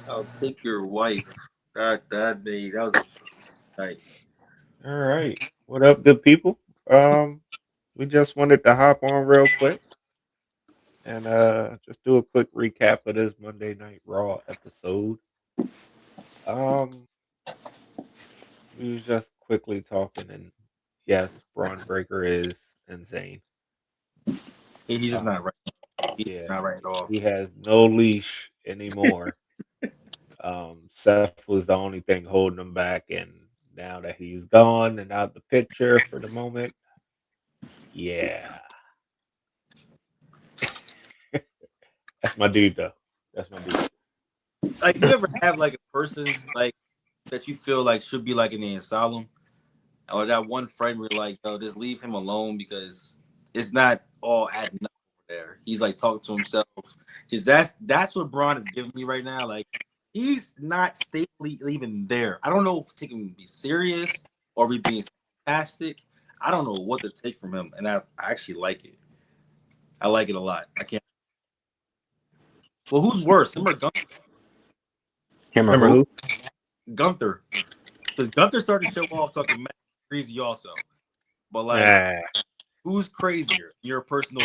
I'll take your wife. That was a night. All right. What up, good people? Um, we just wanted to hop on real quick and just do a quick recap of this Monday Night Raw episode. Um, we was just quickly talking, and yes, Braun Breaker is insane. He's just Um, not right. He's yeah, not right at all. he has no leash anymore. Seth was the only thing holding him back, and now that he's gone and out the picture for the moment, yeah, that's my dude though. That's my dude. Like, you ever have like a person like that you feel like should be like in the asylum, or that one friend where you're like, yo, just leave him alone because it's not all adding up over there. He's like talking to himself. Just that's what Braun is giving me right now. Like, he's not stably even there. I don't know if taking him to be serious or we being sarcastic. I don't know what to take from him, and I actually like it. I like it a lot. I can't. Well, who's worse, him or Him or Remember who? who? Gunther? Because Gunther started to show off talking mad crazy also. But like, Nah, who's crazier? Your personal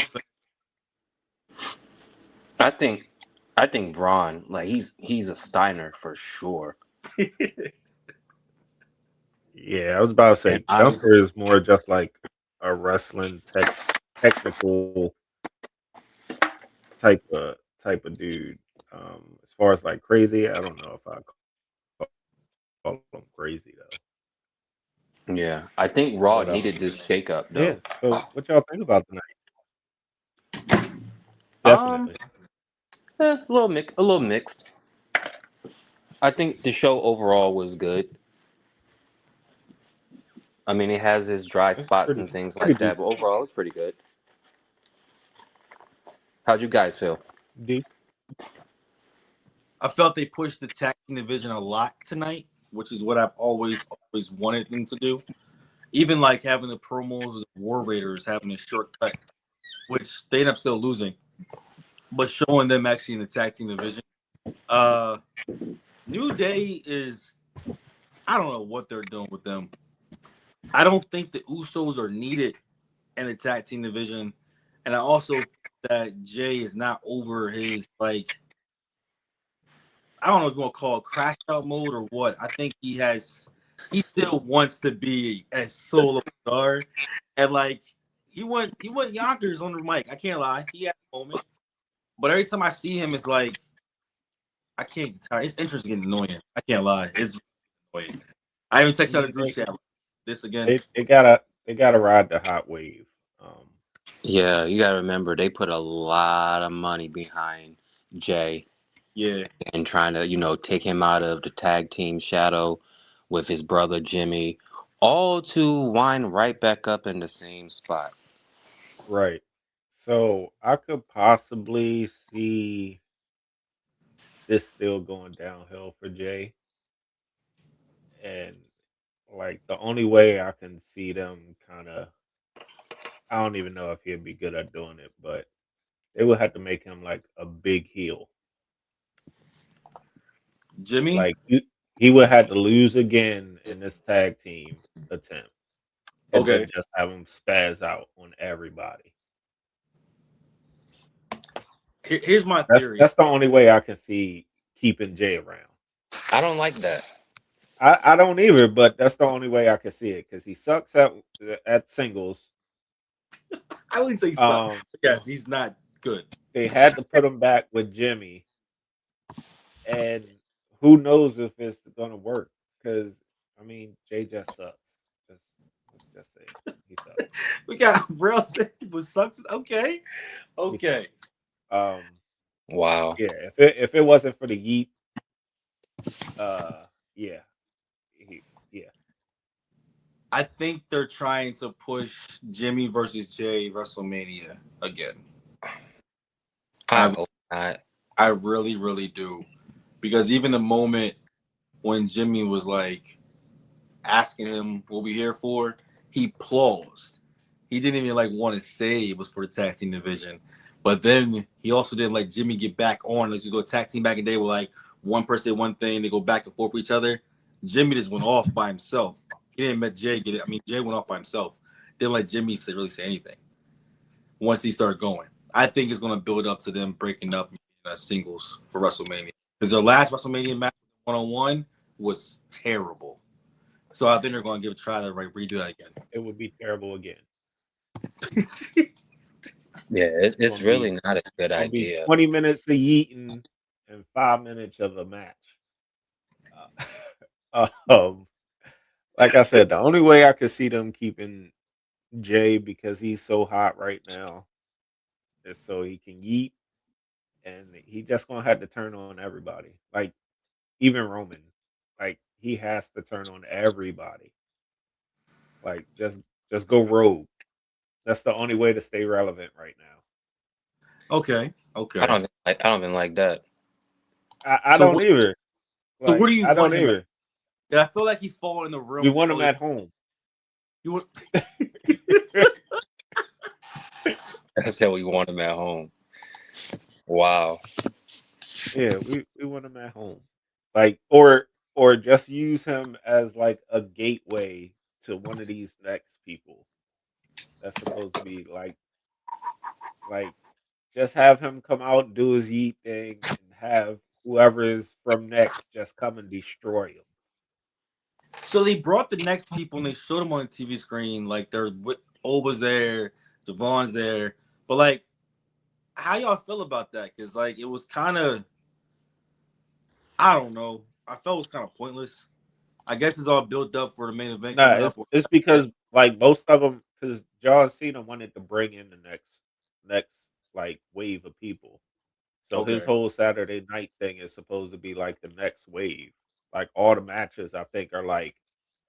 I think I think Braun, like he's a Steiner for sure. opinion. yeah, I was about to And say honestly, Gunther is more just like a wrestling technical type of dude. As far as like crazy, I don't know if I call him crazy though. yeah, I think But Raw needed this shakeup yeah. though. So what y'all think about tonight? Um, Definitely. a little mixed. I think the show overall was good. I mean, it has its dry It's spots and pretty things pretty like that, but decent. overall, it's pretty good. How'd you guys feel? D. I felt they pushed the tag team division a lot tonight, which is what I've always wanted them to do. Even like having the promos of the War Raiders having a shortcut, which they end up still losing, but showing them actually in the tag team division. Uh New Day is, I don't know what they're doing with them. I don't think the Usos are needed in the tag team division. And I also think that Jay is not over his, like, I don't know if you want to call it crash out mode or what. I think he still wants to be a solo star. And like, he went Yonkers on the mic. I can't lie. He had a moment. But every time I see him, it's like I can't get tired. His entrance getting annoying. I can't lie. It's annoying. I even I text out a mean, group chat. This again. they gotta ride the hot wave. Yeah, you gotta remember they put a lot of money behind Jay Yeah. and trying to, take him out of the tag team shadow with his brother Jimmy, all to wind right back up in the same spot. Right. So I could possibly see this still going downhill for Jay, and like the only way I can see them kind of, I don't even know if he'd be good at doing it, but they would have to make him like a big heel. Jimmy. Like he would have to lose again in this tag team attempt, and Okay. then just have him spaz out on everybody. Here's my That's theory. that's the only way I can see keeping Jay around. I don't like that. I don't either, but that's the only way I can see it because he sucks at singles. I wouldn't say suck. Um, Yes, he's not good. they had to put him back with Jimmy, and who knows if it's gonna work? Because I mean, Jay just sucks. Just let's just say it. He sucks. We got Braille said he was sucks. Okay. He sucks. Okay. Um, Wow. yeah. If it wasn't for the Yeet, yeah, yeah, I think they're trying to push Jimmy versus Jay WrestleMania again. I I hope not. I really, really do. Because even the moment when Jimmy was like asking him what we here for, he paused. He didn't even like want to say it was for the tag team division. But then he also didn't let Jimmy get back on. Let's go tag team back in the day. We're like, one person say one thing, they go back and forth with each other. Jimmy just went off by himself. He didn't let Jay get it. I mean, Jay went off by himself. Didn't let Jimmy really say anything once he started going. I think it's going to build up to them breaking up singles for WrestleMania. Because their last WrestleMania match, 1-on-1, was terrible. So I think they're going to give it a try to redo that again. It would be terrible again. Yeah, it's really not a good It'll be idea. 20 minutes of yeeting and 5 minutes of a match. Like I said, the only way I could see them keeping Jay, because he's so hot right now, is so he can yeet, and he just gonna have to turn on everybody. Like even Roman, like he has to turn on everybody. Like just go rogue. That's the only way to stay relevant right now. Okay. I don't even like that. I So don't what- either. So Like, what do you I don't want him either. Yeah, I feel like he's falling in the room. We want him at home. You want I said we want him at home. Wow. Yeah, we want him at home. Like or just use him as like a gateway to one of these next people. That's supposed to be like just have him come out, do his yeet thing, and have whoever is from next just come and destroy him. So they brought the next people and they showed them on the TV screen. Like they're with Oba's there, Devon's there. But like, how y'all feel about that? Because like it was kind of, I don't know. I felt it was kind of pointless. I guess it's all built up for the main event. coming Nah, up. it's because like most of them, because John Cena wanted to bring in the next like wave of people. So his Okay. whole Saturday night thing is supposed to be like the next wave. Like all the matches, I think, are like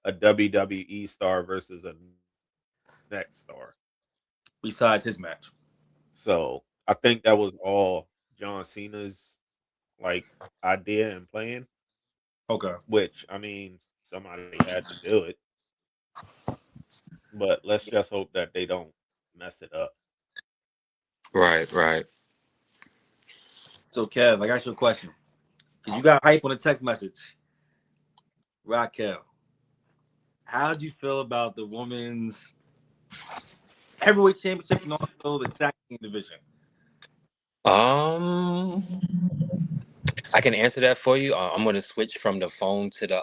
a WWE star versus a next star. Besides his match. So I think that was all John Cena's like idea and plan. Okay. Which I mean, somebody had to do it. But let's just hope that they don't mess it up. Right. So Kev, I got you a question. Cause you got hype on a text message. Raquel, how did you feel about the women's heavyweight championship and also the tag team division? I can answer that for you. I'm going to switch from the phone to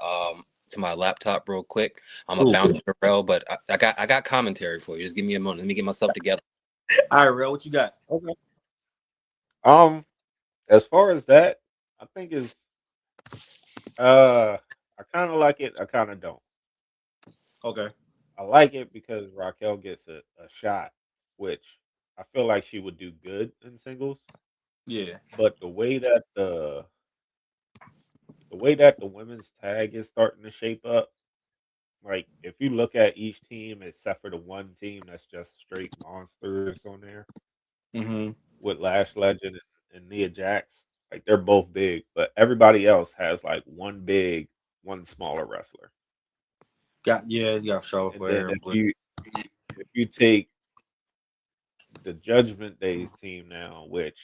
my laptop real quick. I'm gonna bounce to Rail, but I got commentary for you. Just give me a moment. Let me get myself together. All right, Rail, what you got? Okay. As far as that, I think is I kind of like it. I kind of don't. Okay. I like it because Raquel gets a shot, which I feel like she would do good in singles. Yeah. But the way that the women's tag is starting to shape up, like if you look at each team except for the one team that's just straight monsters on there Mm-hmm. with Lash Legend and Nia Jax, like they're both big, but everybody else has like one big, one smaller wrestler. You got Charlotte And Flair. then if you take the Judgment Days team now, which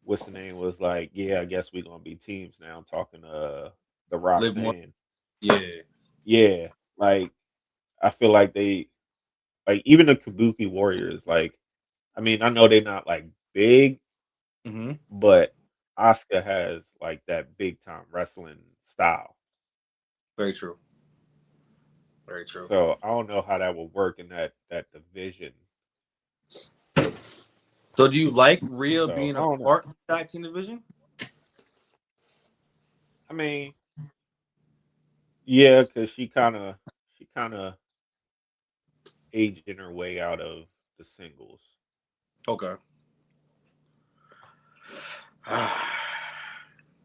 what's the name was like, yeah, I guess we're gonna be teams now. I'm talking to the Roxanne. Yeah. Yeah, like I feel like they like even the Kabuki Warriors, like I mean, I know they're not like big, Mm-hmm. but Asuka has like that big time wrestling style. Very true. Very true. So I don't know how that would work in that division. So do you like Rhea So, being I a don't know. part of the tag team division? I mean, yeah, because she kind of aging her way out of the singles. Okay.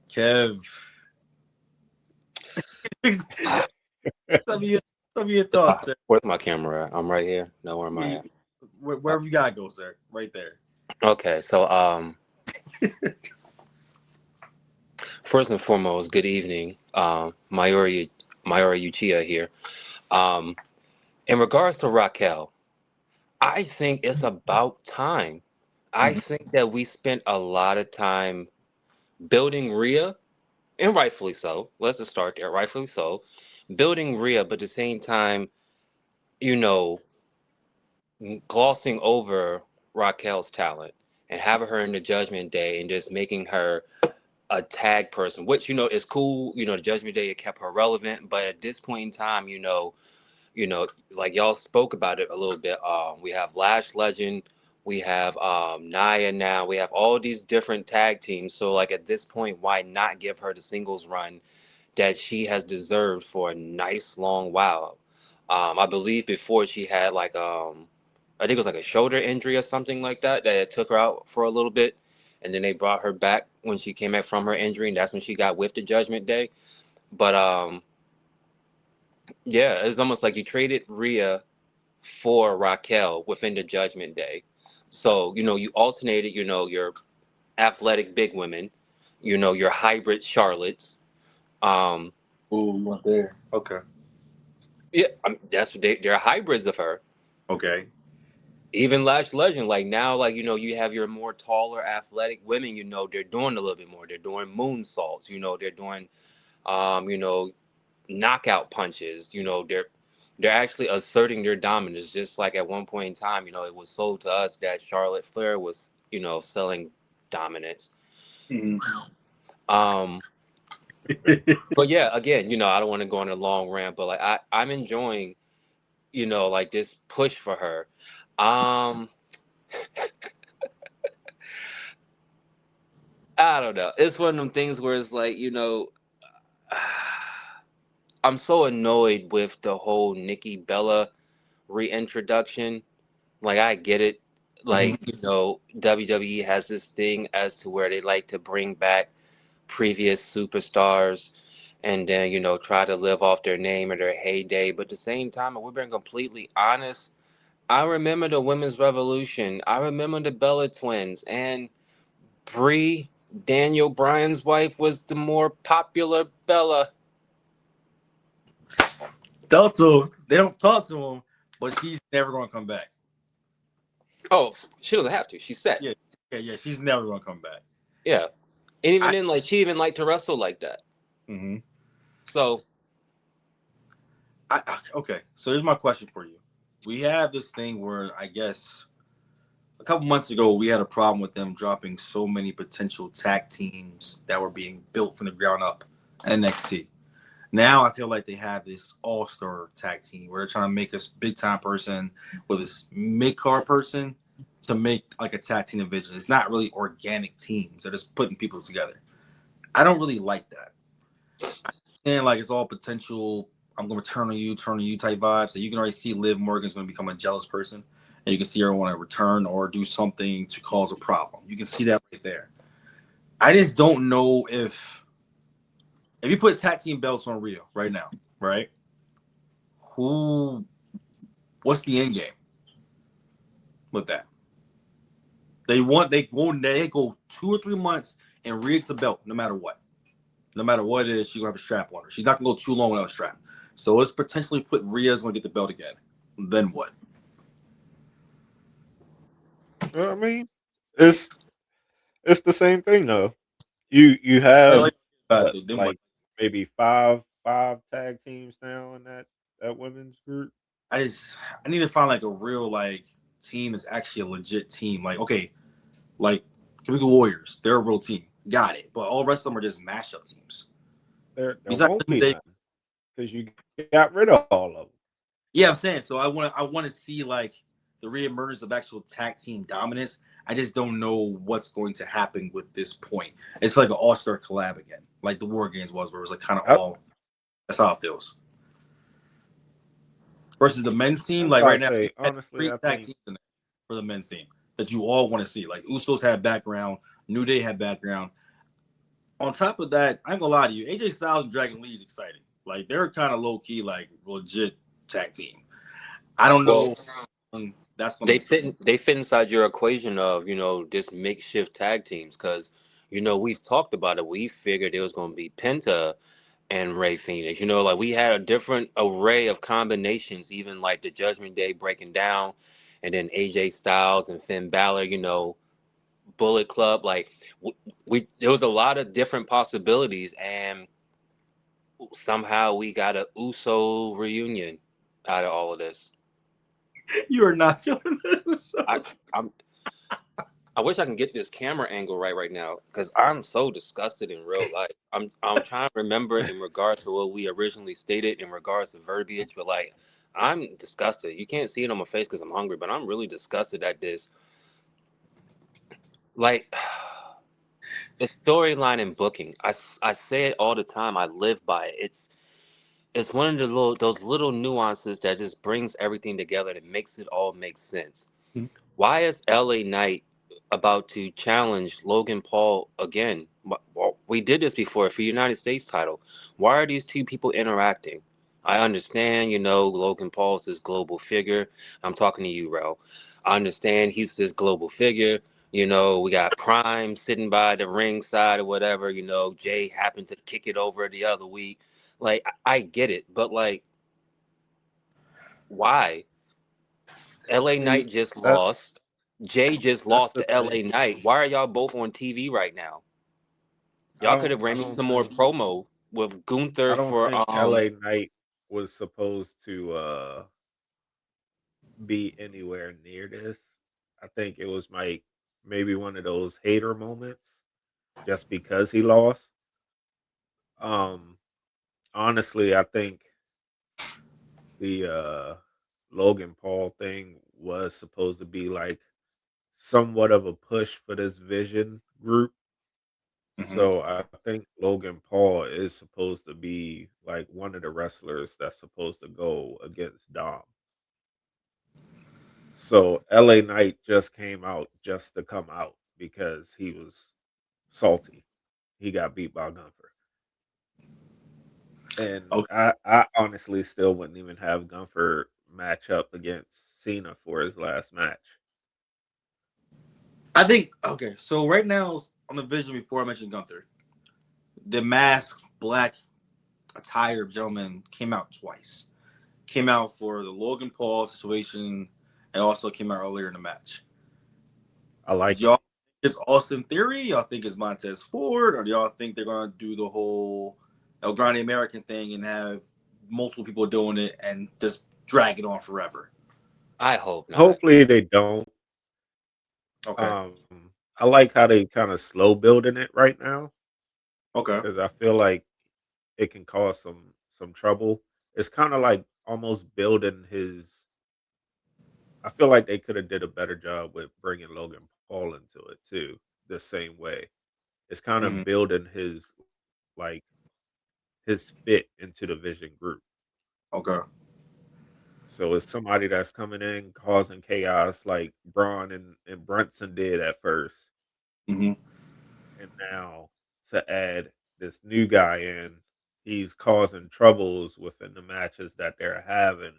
Kev. some of your thoughts, sir. Where's my camera at? I'm right here. No, where am I at? Wherever you gotta go, sir. Right there. Okay, so first and foremost, good evening. Mayuri Uchiha here. In regards to Raquel, I think it's about time. I think that we spent a lot of time building Rhea and rightfully so. Let's just start there. Rightfully so, building Rhea, but at the same time, you know, glossing over Raquel's talent and having her in the Judgment Day and just making her a tag person, which is cool. The Judgment Day, it kept her relevant, but at this point in time, like y'all spoke about it a little bit. We have Lash Legend, we have Nia now, we have all these different tag teams. So like at this point, why not give her the singles run that she has deserved for a nice long while? I believe before she had like I think it was like a shoulder injury or something like that that took her out for a little bit, and then they brought her back when she came back from her injury, and that's when she got with the Judgment Day. But yeah, it's almost like you traded Rhea for Raquel within the Judgment Day. So, you alternated, your athletic big women, your hybrid Charlottes. Ooh, you went there. Okay. Yeah, that's what they're hybrids of her. Okay. Even Lash Legend, like now, like, you have your more taller athletic women, they're doing a little bit more. They're doing moonsaults, they're doing, knockout punches, they're actually asserting their dominance. Just like at one point in time, it was sold to us that Charlotte Flair was, selling dominance. Mhm. But yeah, again, I don't want to go on a long rant, but like I'm enjoying, like this push for her. I don't know. It's one of them things where it's like, I'm so annoyed with the whole Nikki Bella reintroduction. Like, I get it. Like, WWE has this thing as to where they like to bring back previous superstars and then, try to live off their name or their heyday. But at the same time, if we're being completely honest, I remember the Women's Revolution. I remember the Bella Twins. And Brie, Daniel Bryan's wife, was the more popular Bella. Delta, they don't talk to him, but she's never going to come back. Oh, she doesn't have to. She's set. Yeah. She's never going to come back. Yeah. And even then, like, she even liked to wrestle like that. Mm-hmm. So, okay. So here's my question for you. We have this thing where I guess a couple months ago we had a problem with them dropping so many potential tag teams that were being built from the ground up. NXT. Now I feel like they have this all-star tag team where they're trying to make a big-time person with this mid-card person to make like a tag team division. It's not really organic teams. They're just putting people together. I don't really like that. And like it's all potential. I'm going to turn on you type vibes. So you can already see Liv Morgan's going to become a jealous person, and you can see her want to return or do something to cause a problem. You can see that right there. I just don't know if you put tag team belts on Rio right now, right? What's the end game with that? They go 2 or 3 months and Rhea gets a belt no matter what. No matter what it is, she's gonna have a strap on her. She's not gonna go too long without a strap. So let's potentially put Rhea's gonna get the belt again. Then what? I mean, it's the same thing though. You have like maybe five tag teams now in that women's group. I need to find like a real like team that's actually a legit team. Like okay, like Chemical Warriors, they're a real team. Got it. But all the rest of them are just mashup teams. There won't be because you got rid of all of them. Yeah, I'm saying. So I want to see like the reemergence of actual tag team dominance. I just don't know what's going to happen with this point. It's like an all-star collab again, like the War Games was, where it was like kind of all. That's how it feels. Versus the men's team, like right now, honestly, tag teams in there for the men's team that you all want to see. Like Usos had background, New Day had background. On top of that, I ain't gonna lie to you, AJ Styles and Dragon Lee is exciting. Like they're kind of low key, like legit tag team. I don't know. That's they fit inside your equation of this makeshift tag teams because we've talked about it. We figured it was going to be Penta and Rey Fenix. Like we had a different array of combinations, even like the Judgment Day breaking down, and then AJ Styles and Finn Balor. Bullet Club. Like we there was a lot of different possibilities, and somehow we got a Uso reunion out of all of this. You are not feeling this. I'm I wish I can get this camera angle right now because I'm so disgusted in real life. I'm trying to remember in regards to what we originally stated in regards to verbiage, but like I'm disgusted. You can't see it on my face because I'm hungry, but I'm really disgusted at this. Like the storyline and booking. I say it all the time. I live by it. It's one of those little nuances that just brings everything together and it makes it all make sense. Why is LA Knight about to challenge Logan Paul again? Well, we did this before for the United States title. Why are these two people interacting? I understand, Logan Paul's this global figure. I'm talking to you, Rel. I understand he's this global figure. We got Prime sitting by the ring side or whatever. Jay happened to kick it over the other week. Like, I get it, but like, why? LA See, Knight just that lost. Jay just that's lost the to thing. LA Knight. Why are y'all both on TV right now? Y'all could have I ran me don't some more think promo with I Gunther don't for think LA Knight was supposed to be anywhere near this. I think it was like maybe one of those hater moments just because he lost. Um Honestly, I think the Logan Paul thing was supposed to be like somewhat of a push for this Vision group. Mhm. So I think Logan Paul is supposed to be like one of the wrestlers that's supposed to go against Dom. So LA Knight just came out just to come out because he was salty. He got beat by Gunther. And Okay. I honestly still wouldn't even have Gunther match up against Cena for his last match. I think okay. So right now on the vision before I mentioned Gunther, the masked black attire gentleman came out twice. Came out for the Logan Paul situation and also came out earlier in the match. I like it. Y'all think it's Austin Theory? Y'all think it's Montez Ford? Or do y'all think they're gonna do the whole El Grande American thing and have multiple people doing it and just drag it on forever? I hope not. Hopefully they don't. Okay. Um I like how they kind of slow building it right now Okay. because I feel like it can cause some trouble. It's kind of like almost building his. I feel like they could have did a better job with bringing Logan Paul into it too, the same way. It's kind Hmm. of building his like his fit into the Vision group. Okay. So it's somebody that's coming in causing chaos like Braun and Brunson did at first. Hmm. And now to add this new guy in, he's causing troubles within the matches that they're having.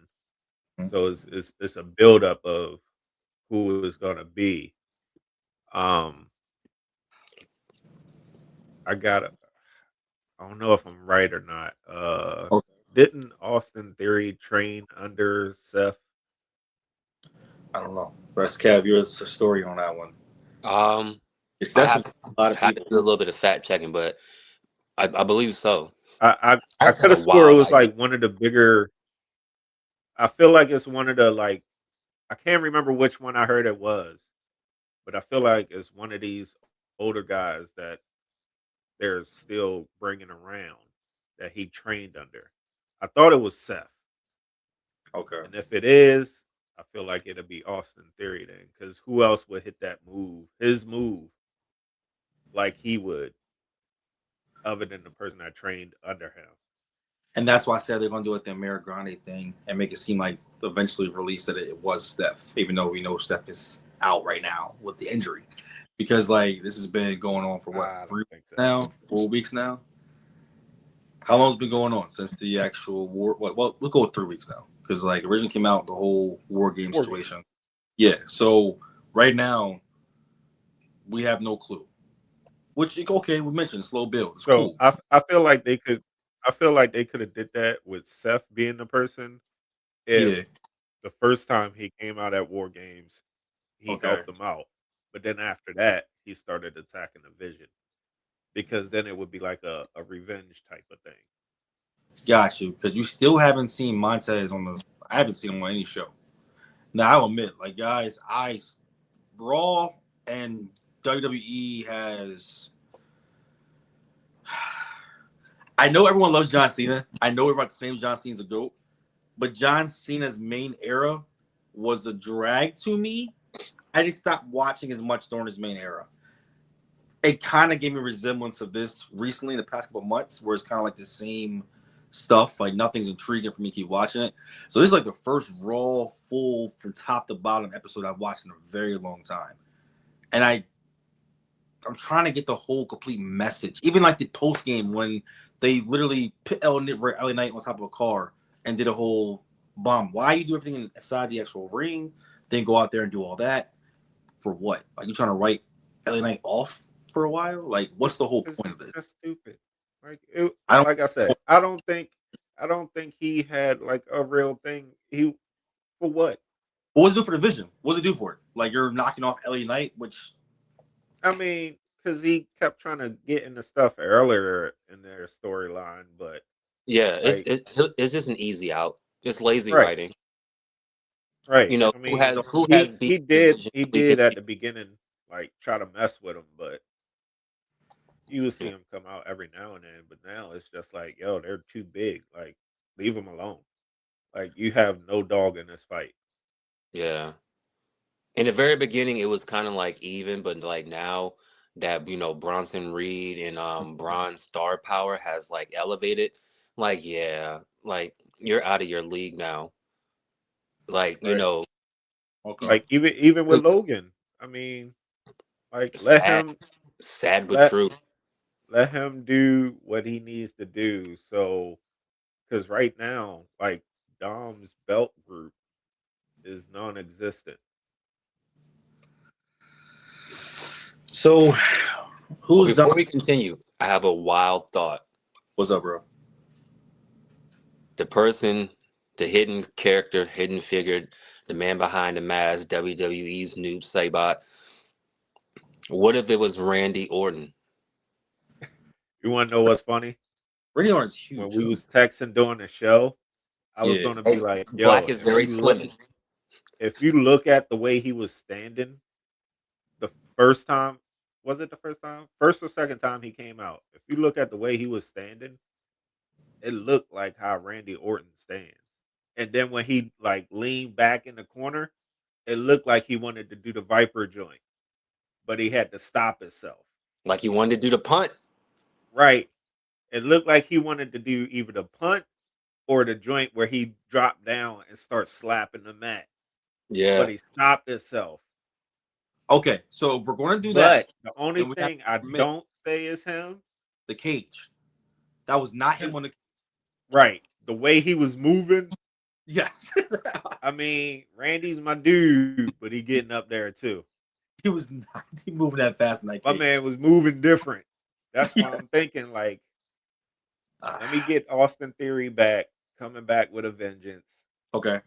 So it's a buildup of who is gonna be. Um I got I don't know if I'm right or not. Okay. Didn't Austin Theory train under Seth? I don't know. Let's Cav, your story on that one. Um, It's I that's have what a lot of had to people. do a little bit of fact checking, but I believe so. I That's could just a have swore it wild was idea. like one of the bigger. I feel like it's one of the like. I can't remember which one I heard it was, but I feel like it's one of these older guys that they're still bringing around that he trained under. I thought it was Seth, Okay. and if it is, I feel like it'll be Austin Theory then, because who else would hit that move, his move, like he would, other than the person that trained under him? And that's why I said they're gonna do it the American Grande thing and make it seem like eventually release that it was Steph, even though we know Steph is out right now with the injury. Because like this has been going on for what, I don't 3 weeks think so. now, 4 weeks now? How long has it been going on since the actual war? What? Well, we'll go with 3 weeks now, because like originally came out the whole war game War game. situation. Yeah. So right now we have no clue. Which okay, we mentioned slow build. It's So cool. I feel like they could. I feel like they could have did that with Seth being the person if Yeah. the first time he came out at War Games, he Okay. helped them out. But then after that, he started attacking the Vision, because then it would be like a revenge type of thing. Got you, because you still haven't seen Montez on the. I haven't seen him on any show. Now I'll admit, like guys, Raw and WWE has. I know everyone loves John Cena. I know everyone claims John Cena's a GOAT, but John Cena's main era was a drag to me. I just stopped watching as much during his main era. It kind of gave me a resemblance of this recently in the past couple of months, where it's kind of like the same stuff. Like nothing's intriguing for me to keep watching it. So this is like the first Raw full from top to bottom episode I've watched in a very long time. And I'm trying to get the whole complete message. Even like the post game when they literally put LA Knight on top of a car and did a whole bomb. Why you do everything inside the actual ring, then go out there and do all that for what? Like you trying to write LA Knight off for a while? Like what's the whole point of this? That's stupid. Like I don't think he had like a real thing. He for what? What does it do for the Vision? What does it do for it? Like you're knocking off LA Knight, which I mean, because he kept trying to get into stuff earlier in their storyline, but Yeah, like, it's just an easy out. It's lazy Right. writing. right? You know, I mean, who has he beat did Vision? he We did can- at the beginning like try to mess with him, but you would see him come out every now and then. But now it's just like, yo, they're too big. Like, leave them alone. Like, you have no dog in this fight. Yeah. In the very beginning, it was kind of like even, but like now that Bronson Reed and Braun Star Power has like elevated, like yeah, like you're out of your league now. Like Right. okay. Like even with Logan, I mean, like sad but let true. let him do what he needs to do. So, because right now, like Dom's belt group is non-existent. So who's Before done? we continue, I have a wild thought. What's up, bro? The person, the hidden character, hidden figure, the man behind the mask, WWE's Noob Saibot. What if it was Randy Orton? You want to know what's funny? Randy Orton's huge. When we was texting during the show, I was Yeah. gonna be like, "Yo, Black is very slim. if you look at the way he was standing, the first time, was it the first time? First or second time he came out? If you look at the way he was standing, it looked like how Randy Orton stands. And then when he like leaned back in the corner, it looked like he wanted to do the Viper joint, but he had to stop himself. Like he wanted to do the punt. Right. It looked like he wanted to do either the punt or the joint where he dropped down and start slapping the mat. Yeah. But he stopped himself. Okay, so we're going to do that. But the only and we thing I have to admit- don't say is him. The cage. That was not him on the. Right. The way he was moving. Yes. I mean, Randy's my dude, but he getting up there too. He was not moving that fast in that My cage. man was moving different. That's why I'm thinking, like, let me get Austin Theory back, coming back with a vengeance. Okay.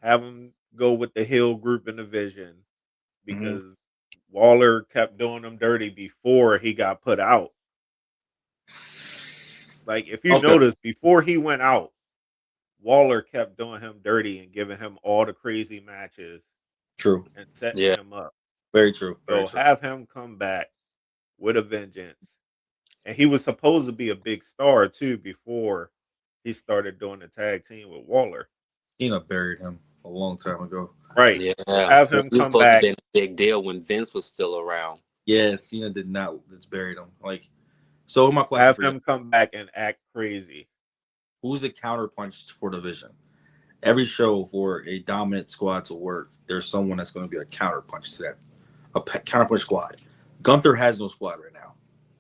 Have him go with the Hill group in the Vision, Mm-hmm. because Waller kept doing him dirty before he got put out. Like, if you Okay. notice, before he went out, Waller kept doing him dirty and giving him all the crazy matches True. and setting Yeah. him up. Very true. So Very true. have him come back with a vengeance. And he was supposed to be a big star too before he started doing the tag team with Waller. Cena buried him a long time ago. Right. Yeah. Have him He was come supposed back. to be a big deal when Vince was still around. Yeah, Cena did not. It's buried him. Like, so my question Have for you, him come back and act crazy. who's the counterpunch for the Vision? Every show for a dominant squad to work, there's someone that's going to be a counterpunch to that. Counterpunch squad. Gunther has no squad right now.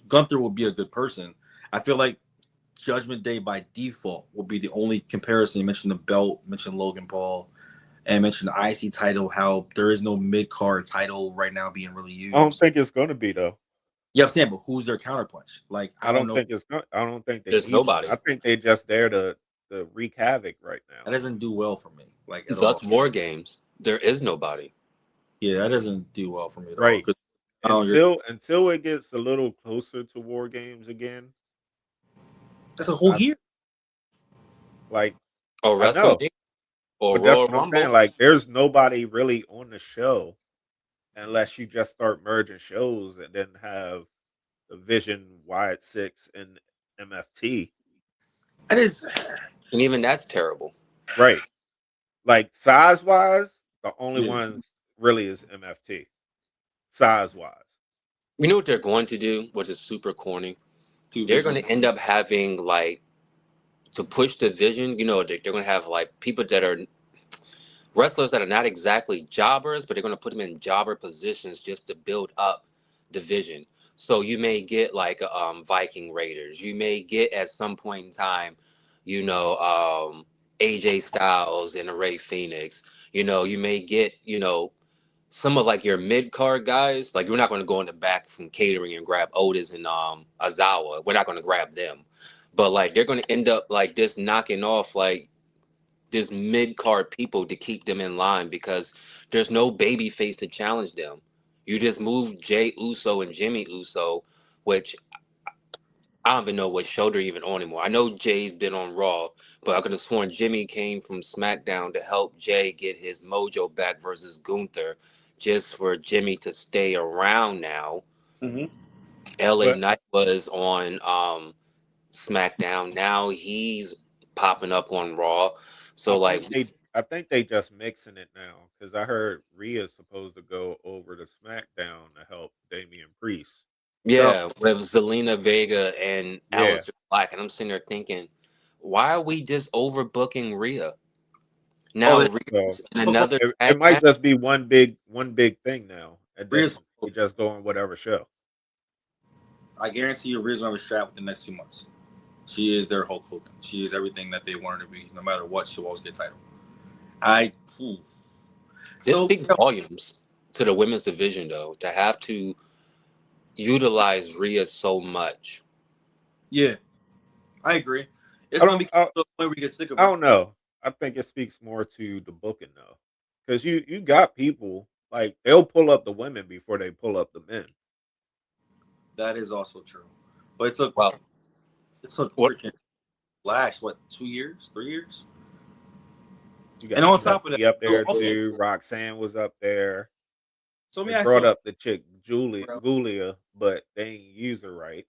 Gunther will be a good person. I feel like Judgment Day by default will be the only comparison. You mentioned the belt, mentioned Logan Paul, and mentioned the IC title, how there is no mid-card title right now being really used. I don't think it's gonna be though. Yeah, I'm saying, but who's their counterpunch? Like, I don't think it's not. I don't think There's need one. nobody. I think they just there to wreak havoc right that now. doesn't do well for me. Like, at Thus all. War Games. There is nobody. Yeah, that doesn't do well for me at all. Right. 'Cause Oh, until it gets a little closer to War Games again. that's a whole I- year. Like Or I know, WrestleMania or but that's Royal what I'm Rumble. saying. Like, there's nobody really on the show unless you just start merging shows and then have the Vision, Wyatt Six, and MFT. That is. And even that's terrible. Right. Like, size wise, the only Yeah. ones really is MFT. Size wise. You know what they're going to do, which is super corny? Two They're Vision. going to end up having, like, to push the vision, you know, they're going to have, like, people that are wrestlers that are not exactly jobbers, but they're going to put them in jobber positions just to build up the vision. So you may get, like, Viking Raiders. You may get, at some point in time, you know, AJ Styles and Ray Phoenix. You know, you may get, you know, some of like your mid card guys. Like, we're not going to go in the back from catering and grab Otis and Azawa. We're not going to grab them, but like they're going to end up like just knocking off like this mid card people to keep them in line because there's no baby face to challenge them. You just move Jay Uso and Jimmy Uso, which I don't even know what show they're even on anymore. I know Jay's been on Raw, but I could have sworn Jimmy came from SmackDown to help Jay get his mojo back versus Gunther, just for Jimmy to stay around now. Mm-hmm. LA But Knight was on SmackDown. Now he's popping up on Raw. So like, I think they just mixing it now because I heard Rhea's supposed to go over to SmackDown to help Damian Priest. yeah, with Zelina Vega and Yeah. Aleister Black, and I'm sitting there thinking, why are we just overbooking Rhea? Now Oh, Rhea's in So another it tag might match. just be one big thing now, and then Rhea's- you just go on whatever show. I guarantee you, Rhea's gonna have a strap within the next 2 months. She is their Hulk Hogan. She is everything that they want her to be. No matter what, she'll always get title. This So speaks volumes to the women's division, though, to have to utilize Rhea so much. yeah, I agree. It's I gonna don't, be I, to the point where you get sick of I her. don't know. I think it speaks more to the booking though, because you got people like they'll pull up the women before they pull up the men. That is also true. But it took Well, what? freaking Lash, 2 years, 3 years? You got And on top of that, up there okay. too. Roxanne was up there. So let me They ask brought you, up the chick Julia, but they ain't use her right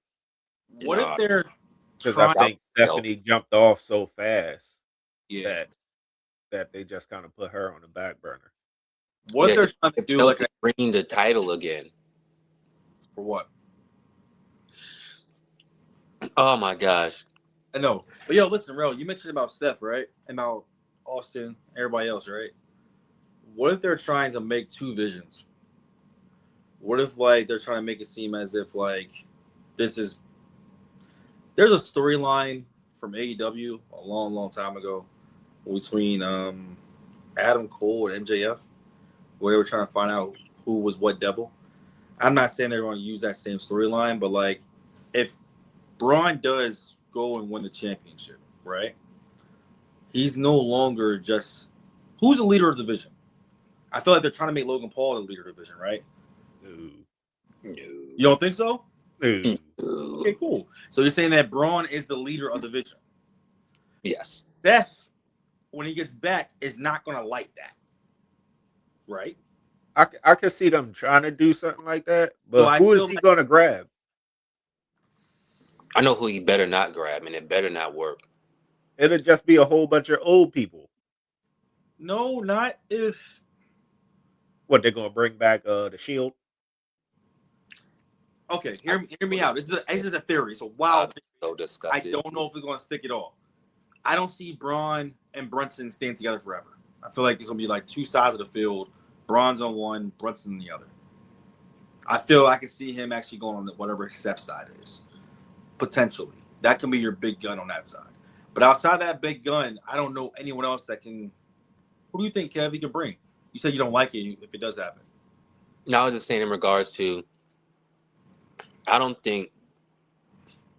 what if they're because I trying? think Stephanie jumped off so fast Yeah. that they just kind of put her on the back burner. What if Yeah, they're trying to do Chelsea like bringing the title again? for what? Oh my gosh! I know. But yo, listen, Rel, you mentioned about Steph, right? And about Austin, everybody else, right? What if they're trying to make two visions? What if like they're trying to make it seem as if like there's a storyline from AEW a long, long time ago between Adam Cole and MJF where they were trying to find out who was what devil. I'm not saying they're going to use that same storyline, but like if Braun does go and win the championship, right? He's no longer just who's the leader of the division. I feel like they're trying to make Logan Paul the leader of the division, right? No. You don't think so? No. Okay, cool. So you're saying that Braun is the leader of the division. Yes. Steph, when he gets back, is not going to like that, right? I can see them trying to do something like that, but So I who is feel he like- going to grab? I know who he better not grab, and it better not work. It'll just be a whole bunch of old people. No, not if. What, they're going to bring back the Shield? Okay, hear me out. This is a theory. It's a wild theory. So I disgusted. don't know if it's going to stick at all. I don't see Braun and Brunson staying together forever. I feel like it's going to be like two sides of the field. Braun's on one, Brunson on the other. I feel I can see him actually going on whatever Steph's side is. Potentially. That can be your big gun on that side. But outside that big gun, I don't know anyone else that can. Who do you think, Kev, he can bring? You said you don't like it if it does happen. Now, I was just saying in regards to, I don't think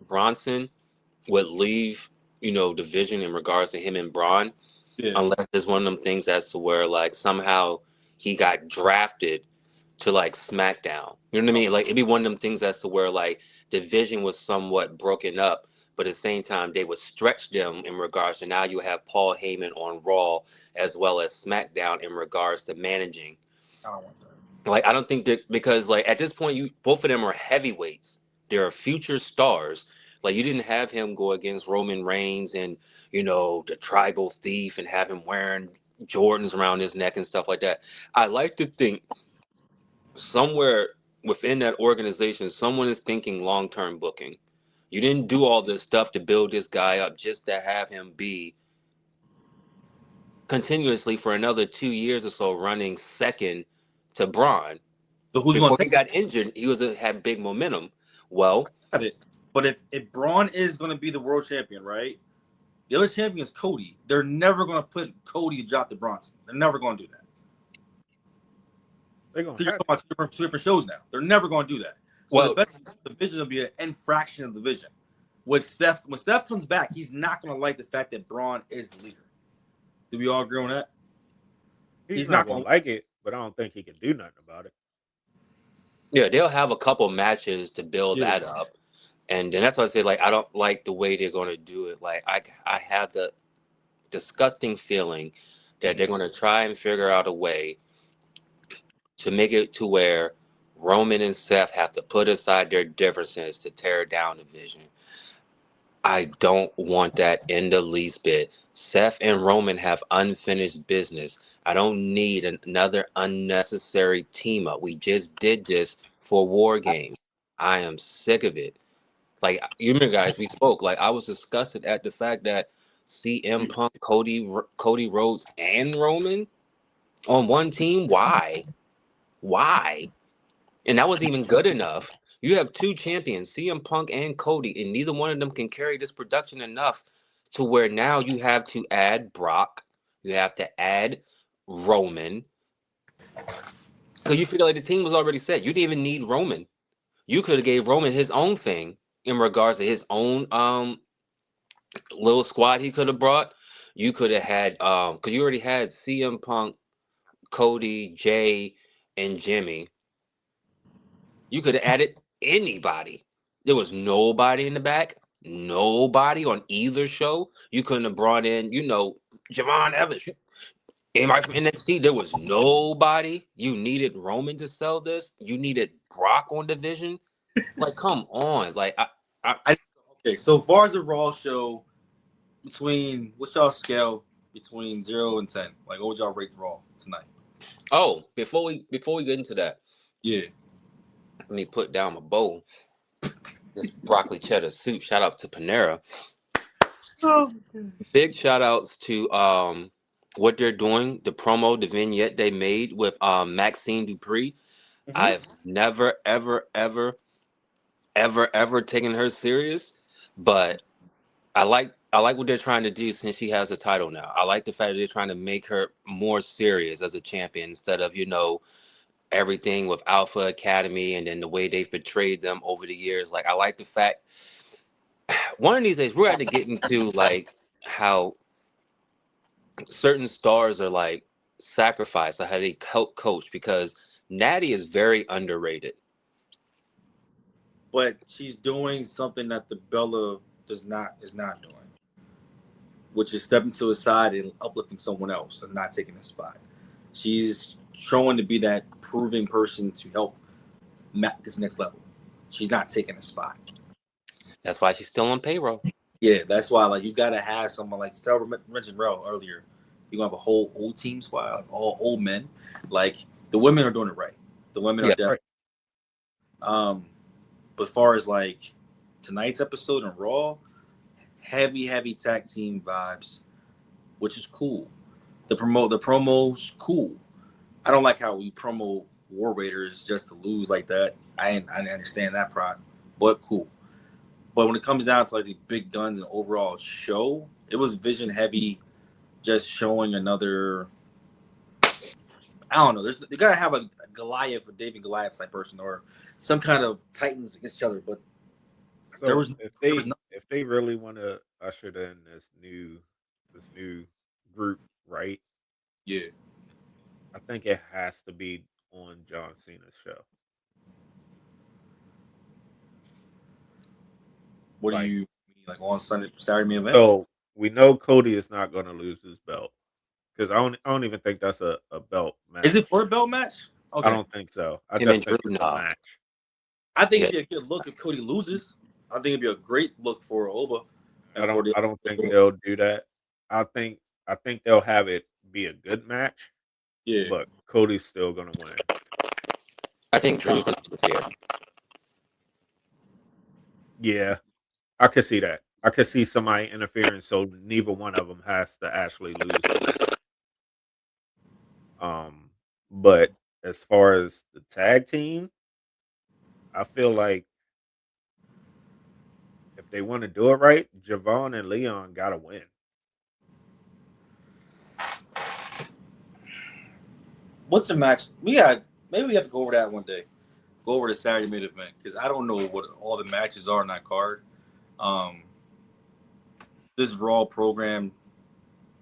Bronson would leave, division in regards to him and Braun, unless it's one of them things as to where like somehow he got drafted to like SmackDown. You know what I mean? Like it'd be one of them things as to where like division was somewhat broken up, but at the same time they would stretch them in regards to now you have Paul Heyman on Raw as well as SmackDown in regards to managing. I don't want that. Like I don't think that because like at this point you both of them are heavyweights. They're future stars. Like you didn't have him go against Roman Reigns and the tribal thief and have him wearing Jordans around his neck and stuff like that. I like to think somewhere within that organization, someone is thinking long-term booking. You didn't do all this stuff to build this guy up just to have him be continuously for another 2 years or so running second to Braun. So who's going Before to he take got injured, he had big momentum. Well, it? But if Braun is going to be the world champion, right? The other champion is Cody. They're never going to put Cody to drop to Bronson. They're never going to do that. They're gonna Because you're have talking about two different shows now. They're never going to do that. So Well- the best division will be an infraction of the division. When Steph comes back, he's not going to like the fact that Braun is the leader. Do we all agree on that? he's not gonna like it, but I don't think he can do nothing about it. yeah, they'll have a couple matches to build Yeah. that up. And then that's why I say, like, I don't like the way they're going to do it. Like, I have the disgusting feeling that they're going to try and figure out a way to make it to where Roman and Seth have to put aside their differences to tear down the division. I don't want that in the least bit. Seth and Roman have unfinished business. I don't need another unnecessary team up. We just did this for War Games. I am sick of it. Like you remember, guys, we spoke. Like I was disgusted at the fact that CM Punk, Cody Rhodes, and Roman on one team. Why? And that wasn't even good enough. You have two champions, CM Punk and Cody, and neither one of them can carry this production enough to where now you have to add Brock, you have to add Roman, because you feel like the team was already set. You didn't even need Roman. You could have gave Roman his own thing in regards to his own little squad he could have brought. You could have had because you already had CM Punk, Cody, Jay, and Jimmy. You could have added anybody. There was nobody in the back, nobody on either show. You couldn't have brought in, Javon Evans. Anybody from NXT? There was nobody. You needed Roman to sell this. You needed Brock on division. Like, come on. Like, Okay, so far as the Raw show, what's y'all scale between 0 and 10? Like, what would y'all rate the Raw tonight? oh, before we get into that, Yeah. let me put down my bowl. This broccoli cheddar soup. Shout out to Panera. Big shout outs to what they're doing, the promo, the vignette they made with Maxine Dupree. Mhm. I've never, ever, ever, ever, ever taken her serious, but I like what they're trying to do since she has the title now. I like the fact that they're trying to make her more serious as a champion instead of, everything with Alpha Academy and then the way they've portrayed them over the years. Like I like the fact one of these days we're going to get into like how certain stars are like sacrificed or how they help coach because Natty is very underrated. But she's doing something that the Bella is not doing, which is stepping to the side and uplifting someone else and not taking a spot. She's showing to be that proving person to help Matt get to the next level. She's not taking a spot. That's why she's still on payroll. Yeah, that's why like you gotta have someone like Stella mentioned earlier. You're gonna have a whole old team squad, like all old men. Like the women are doing it right. The women are definitely but as far as like tonight's episode on Raw, heavy tag team vibes, which is cool. The promos cool. I don't like how we promo War Raiders just to lose like that. I understand that part, but cool. But when it comes down to like the big guns and overall show, it was vision heavy, just showing another. I don't know. They gotta have a Goliath or David Goliath type person or some kind of Titans against each other. But So there was if they really want to usher in this new group, right? yeah, I think it has to be on John Cena's show. What do Like, you mean, like on Saturday main event? so we know Cody is not going to lose his belt because I don't even think that's a belt match. Is it for a belt match? I Okay, don't think so. I Him just and think Drew, it's a nah. match. I think Yeah. it'd be a good look if Cody loses. I think it'd be a great look for Oba. I don't think they'll do that. I think they'll have it be a good match, Yeah, but Cody's still gonna win. I think Drew's gonna interfere. Yeah, I could see that. I could see somebody interfering, so neither one of them has to actually lose the match. But as far as the tag team, I feel like if they want to do it right, Javon and Leon gotta win. what's the match? Maybe we have to go over that one day. Go over the Saturday main event because I don't know what all the matches are on that card. This Raw program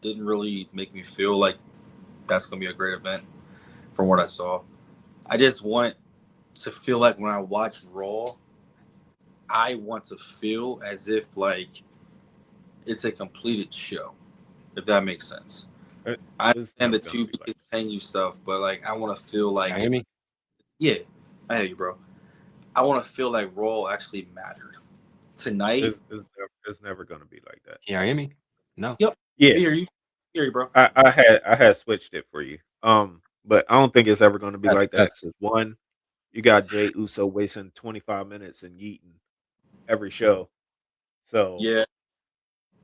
didn't really make me feel like that's gonna be a great event from what I saw. I just want to feel like when I watch Raw, I want to feel as if like it's a completed show, if that makes sense. I It's understand never the gonna to be be like continue stuff, but like I want to feel like Can you hear me? yeah, I hear you, bro. I want to feel like Raw actually mattered tonight. it's never gonna be like that. Can you hear me? No. Yep, Yeah, I hear you, bro. I had switched it for you. But I don't think it's ever gonna be That's, like that. that's 'Cause one, you got Jay Uso wasting 25 minutes and yeeting every show. So, Yeah,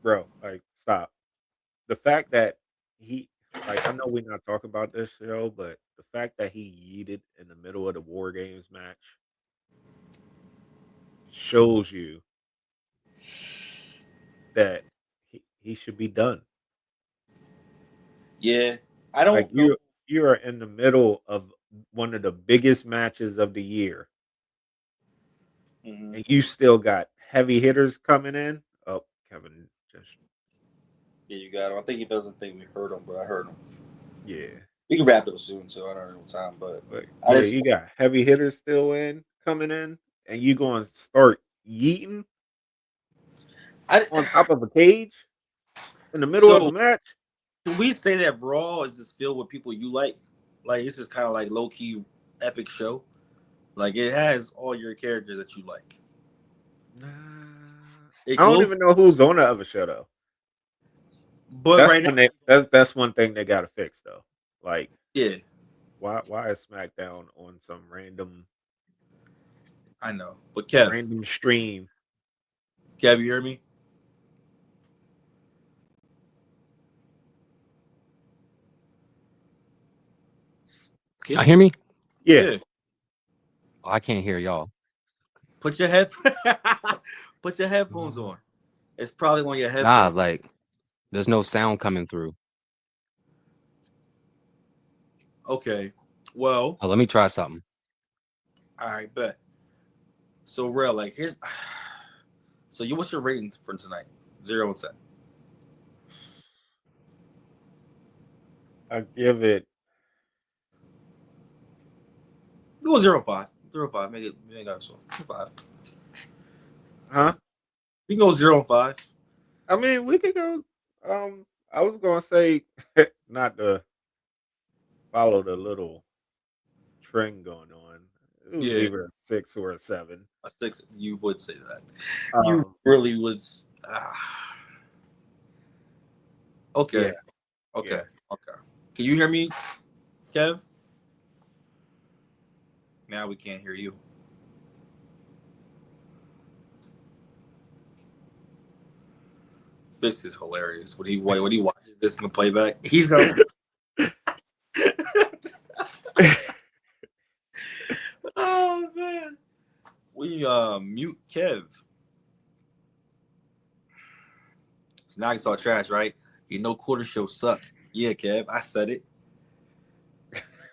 bro, like, stop. The fact that he, like, I know we're not talking about this show, but the fact that he yeeted in the middle of the War Games match shows you that he should be done. yeah. I Like, don't know. you are in the middle of one of the biggest matches of the year, Mhm. and you still got heavy hitters coming in. Oh, Kevin, just Yeah, you got him. I think he doesn't think we heard him, but I heard him. yeah. We can wrap it up soon too. I don't know what time, but Like, I yeah, just you got heavy hitters still coming in, and you going to start yeeting on top of a cage in the middle of so a match. can we say that Raw is just filled with people you like? Like this is kind of like low key epic show. Like it has all your characters that you like. Nah, It I don't low, even know who's on the other show though. but That's right now, when that's one thing they got to fix though. Like, yeah, why is SmackDown on some I know. But Kev, random stream? you hear me? Can you hear me? Yeah, Oh, I can't hear y'all. Put your head, put your headphones on. It's probably on your Nah, headphones. like there's no sound coming through. Okay. Well, Oh, let me try something. all right, bet. So real, like here's. So what's your rating for tonight? 0 and 10. I give it. Go 0 and 5. 0 and 5. Make it so 5. Huh? We can go 0 and 5. I mean, we could go. I was gonna say not to follow the little trend going on. It was Yeah, either a 6 or a 7. a 6. You would say that. You Um, really would. Okay. yeah, Okay. yeah. Okay. Can you hear me, Kev? Now we can't hear you. This is hilarious. When he watches this in the playback, he's gonna. Oh man. We mute Kev. So now I can talk trash, right? You know quarter shows suck. Yeah, Kev, I said it.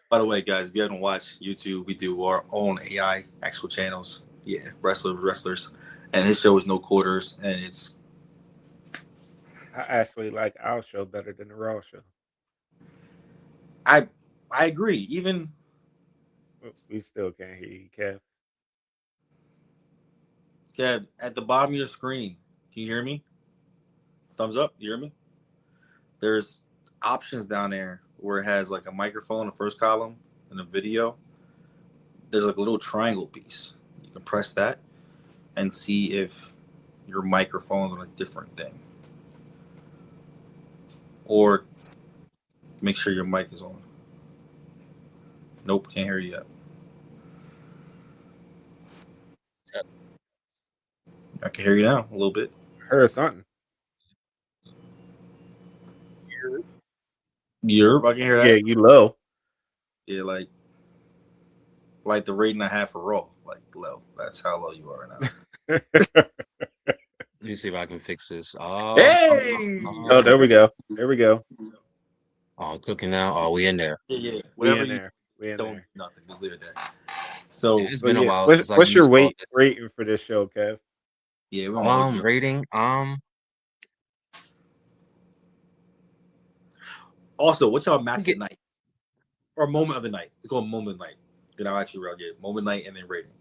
By the way, guys, if you haven't watched YouTube, we do our own AI actual channels. Yeah, wrestlers. And his show is No Quarters, and it's I actually like our show better than the Raw show. I agree. Even We still can't hear you, Kev. Kev, at the bottom of your screen, can you hear me? Thumbs up. You hear me? There's options down there where it has like a microphone in the first column and a video. There's like a little triangle piece. You can press that and see if your microphone's on a different thing. Or make sure your mic is on. Nope, can't hear you yet. I can hear you now a little bit. Heard something. Europe, I can hear that. Yeah, you low. Yeah, like the rating I have for Raw, like low. That's how low you are now. Let me see if I can fix this. Oh, Hey! Oh, there we go. There we go. Oh, cooking now. Oh, we in there. Yeah. We Whatever in you there. We in don't there. nothing. Just leave it there. So It's So been a yeah, while what's, since I what's your used all this. rating for this show, Kev? yeah, we're gonna hold you. Rating. Also, what's y'all match Get- at night? Or moment of the night. It's called moment of the night. Then I'll actually get moment night and then rating.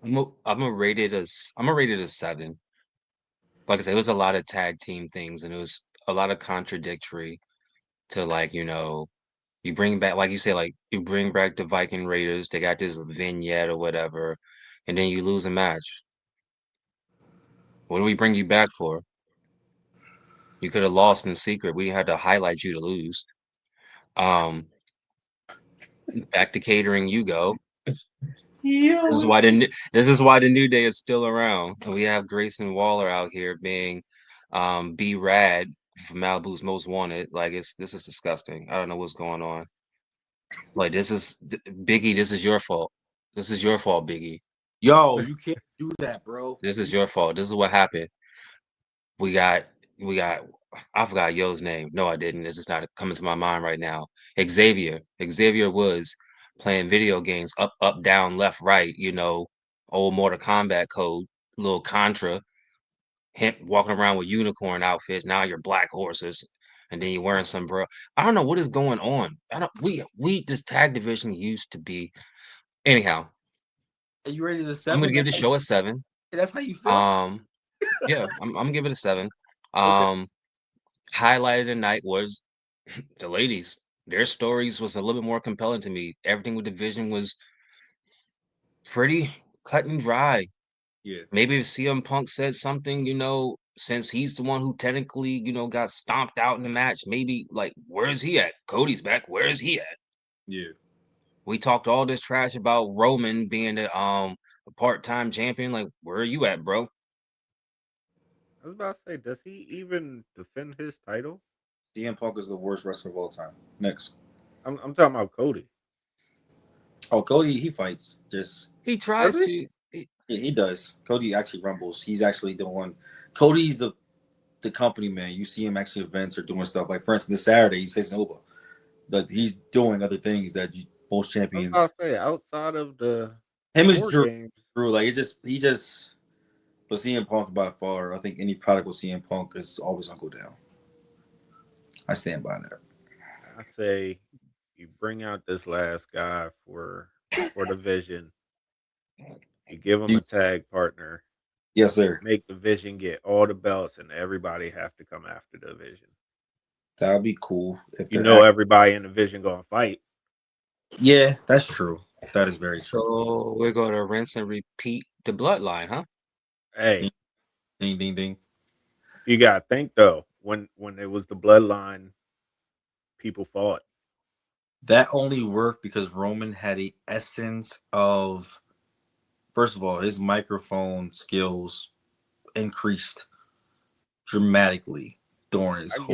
I'm gonna rate it as 7. Like I said, it was a lot of tag team things, and it was a lot of contradictory to you bring back, like you say, like you bring back the Viking Raiders. They got this vignette or whatever, and then you lose a match. What do we bring you back for? You could have lost in secret. We had to highlight you to lose. Back to catering, you go. This is why the New Day is still around, and we have Grayson Waller out here being B Rad from Malibu's Most Wanted. Like this is disgusting. I don't know what's going on. Like this is Biggie. This is your fault. This is your fault, Biggie. Yo, you can't do that, bro. This is your fault. This is what happened. We got. I forgot Yo's name. No, I didn't. This is not coming to my mind right now. Xavier. Xavier was playing video games up, up, down, left, right. Old Mortal Kombat code, little Contra. Him walking around with unicorn outfits. Now you're black horses, and then you're wearing some bro. I don't know what is going on. I don't. We this tag division used to be. Anyhow, Are you ready to 7? I'm gonna give the show a 7. That's how you feel? Yeah, I'm gonna give it a 7. Okay. Highlight of the night was the ladies. Their stories was a little bit more compelling to me. Everything with division was pretty cut and dry. Yeah. Maybe if CM Punk said something, since he's the one who technically, got stomped out in the match, maybe like, where is he at? Cody's back. Where is he at? Yeah. We talked all this trash about Roman being a part-time champion. Like, where are you at, bro? I was about to say, does he even defend his title? CM Punk is the worst wrestler of all time. Next. I'm talking about Cody. Oh, Cody, he fights. Just He tries Does to. yeah, he does. Cody actually rumbles. He's actually the one. Cody's the company man. You see him actually events or doing stuff. Like for instance, this Saturday he's facing Oba. Like he's doing other things that most I was champions. about to say, outside of the Him is war Drew. games, Like he just. But CM Punk by far, I think any product with CM Punk is always gonna go down. I stand by that. I say you bring out this last guy for the vision. You give him a tag partner. Yes, sir. Make the vision get all the belts, and everybody have to come after the vision. That would be cool. If Everybody in the vision gonna fight. Yeah, that's true. That is very true. So we're gonna rinse and repeat the bloodline, huh? Hey, Ding, ding, ding. you gotta think though. When it was the bloodline, people fought. That only worked because Roman had a essence of. First of all, his microphone skills increased dramatically during his I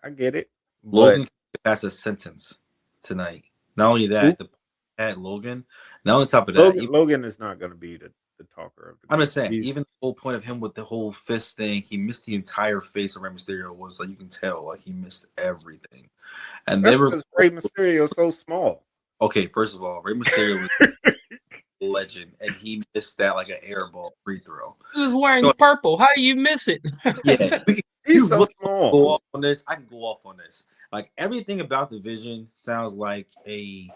get it. Logan passed a sentence tonight. Not only that, at Logan. Not only top of that, Logan is not going to be the talker of the. I'm just saying, even the whole point of him with the whole fist thing, he missed the entire face of Rey Mysterio. Was like you can tell, like he missed everything. And That's they were because Rey Mysterio is so small. Okay, first of all, Rey Mysterio was a legend, and he missed that like an airball free throw. He was wearing purple. How do you miss it? Yeah, He's so small. Go off on this. I can go off on this. Like everything about the Vision sounds like a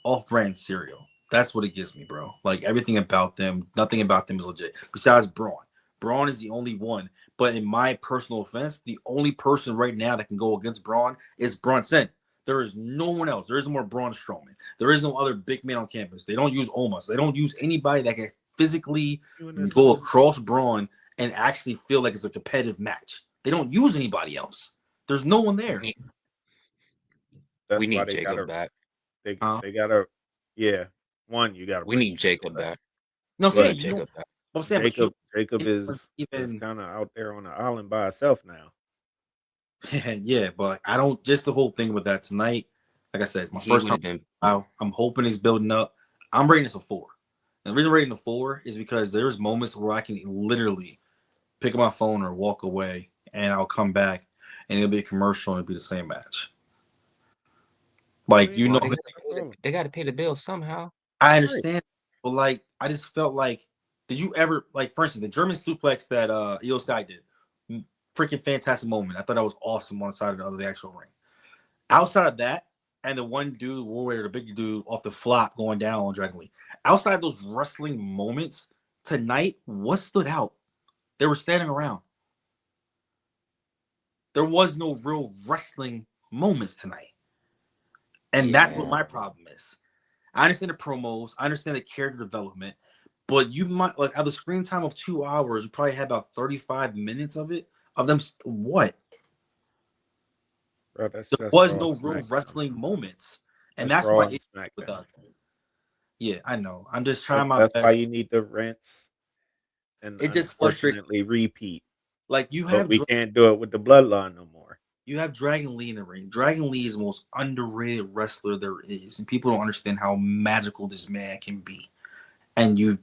off-brand cereal. That's what it gives me, bro. Like everything about them, nothing about them is legit. Besides Braun. Braun is the only one. But in my personal offense, the only person right now that can go against Braun is Brunson. There is no one else. There isn't more Braun Strowman. There is no other big man on campus. They don't use Omos. They don't use anybody that can physically go across Braun and actually feel like it's a competitive match. They don't use anybody else. There's no one there. That's We why need they Jacob gotta, back. they gotta, yeah. One, you gotta. We need Jacob back. No, I'm We saying need you don't. Jacob back. I'm saying, but you Jacob is even kind of out there on the island by himself now. yeah, but I don't. Just the whole thing with that tonight. Like I said, it's my He first would time. have been. I'm hoping it's building up. I'm rating this a 4. And the reason I'm rating a 4 is because there's moments where I can literally pick up my phone or walk away, and I'll come back, and it'll be a commercial, and it'll be the same match. Like you know, They got to pay the bill somehow. I understand, but like I just felt like, did you ever like, for instance, the German suplex that Io Sky did, freaking fantastic moment. I thought that was awesome on the side of the actual ring. Outside of that, and the one dude, Warrior, the big dude off the flop going down on Dragon Lee. Outside of those wrestling moments tonight, what stood out? They were standing around. There was no real wrestling moments tonight. And that's what my problem is. I understand the promos, I understand the character development, but you might like out of the screen time of 2 hours, you probably had about 35 minutes of it. Of them, what? Bro, there was no real wrestling moments, and that's why it's with us. Yeah, I know. I'm just trying my best. That's why you need to rinse and it just unfortunately repeat. Like you have, we can't do it with the bloodline no more. You have Dragon Lee in the ring. Dragon Lee is the most underrated wrestler there is, and people don't understand how magical this man can be. And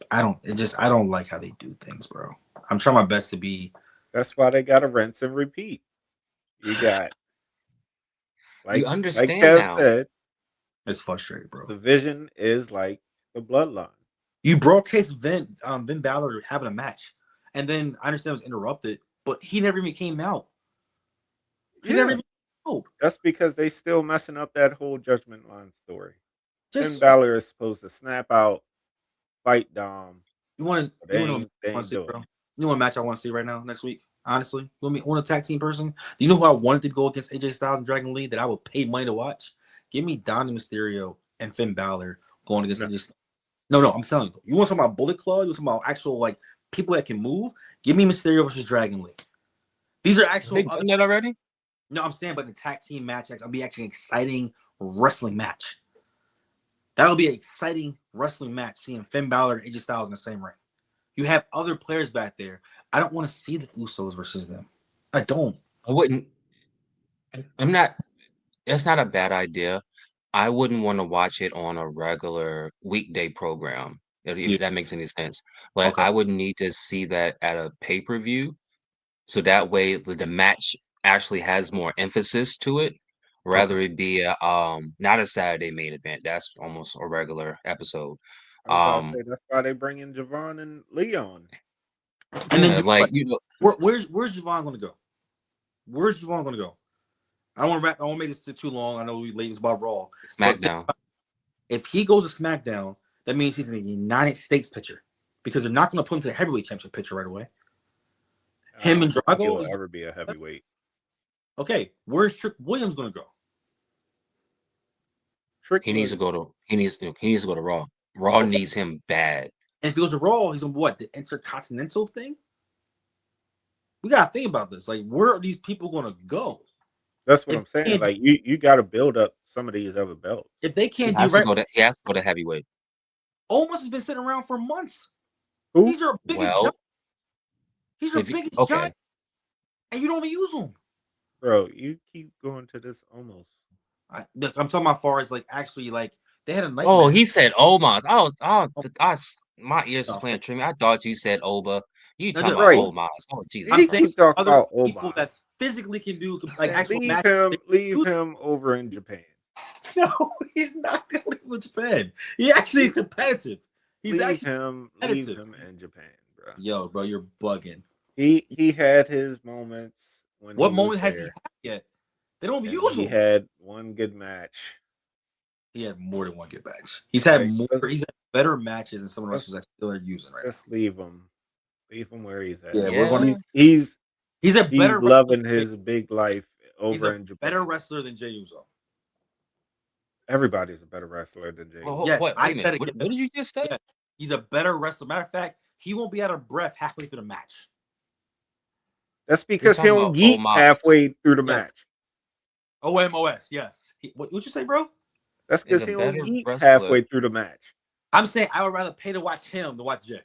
I don't like how they do things, bro. I'm trying my best to be. That's why they gotta rinse and repeat. You got, you understand like Kev now. said, it's frustrating, bro. The Vision is like the bloodline. You broadcast Finn Balor having a match, and then I understand it was interrupted, but he never even came out. He never even came out. That's because they still messing up that whole Judgment Line story. Finn Balor is supposed to snap out, fight Dom. You want a match I want to see right now next week? Honestly, you want a tag team person? Do you know who I wanted to go against AJ Styles and Dragon Lee that I would pay money to watch? Give me Dominic Mysterio and Finn Balor going against AJ Styles. No, I'm telling you. You want something about Bullet Club? You want something about actual like people that can move? Give me Mysterio versus Dragon Lee. These are actual. They done that already? No, I'm saying, but the tag team match, that'll be actually an exciting wrestling match. That'll be an exciting wrestling match, seeing Finn Balor and AJ Styles in the same ring. You have other players back there. I don't want to see the Usos versus them. I don't. I wouldn't. I'm not. That's not a bad idea. I wouldn't want to watch it on a regular weekday program, if that makes any sense. Like, I would need to see that at a pay-per-view, so that way the match actually has more emphasis to it, rather it be a not a Saturday main event. That's almost a regular episode. That's why they bring in Javon and Leon. And then where's Javon gonna go? Where's Javon gonna go? I don't want to make this too long. I know we late. It's about Raw. SmackDown. If he goes to SmackDown, that means he's in the United States picture, because they're not going to put him to the heavyweight championship picture right away. Him and Drago will ever be a heavyweight. Okay, where's Trick Williams going to go? He needs to go to Raw. Raw needs him bad. And if he goes to Raw, he's on what, the Intercontinental thing? We gotta think about this. Like, where are these people going to go? That's what I'm saying. Like, you got to build up some of these other belts. If they can't he has to go to heavyweight. Omos has been sitting around for months. Who? He's your biggest. He's your biggest giant, and you don't even use him. Bro, you keep going to this Omos. I'm talking about far as like actually like they had a night. Oh, he said Omos. My ears was playing trimming. I thought you said Oba. You talking about Omos? Oh Jesus! I'm saying other people that physically can do like actual leave him over in Japan. No, he's not gonna leave with Japan. He actually is competitive. Leave him in Japan, bro. Yo, bro, you're bugging. He had his moments when What he was moment has he there. had yet? They don't And use he him. had one good match. He had more than one good match. He's had Like, more. He's had better matches than some of the let's- wrestlers that still are using right now. Just leave him where he's at. Yeah, we're gonna- He's He's a better loving wrestler. his big life He's over a in Japan. better wrestler than Jey Uso. Everybody's a better wrestler than Jey. Oh, Yes, wait I a minute. said What it. did you just say? Yes, he's a better wrestler. Matter of fact, he won't be out of breath halfway through the match. That's because he talking don't about yeet Omos. halfway through the Yes. match. OMOS, yes. What'd you say, bro? That's Is because a he don't better yeet wrestler. halfway through the match. I'm saying I would rather pay to watch him than watch Jay.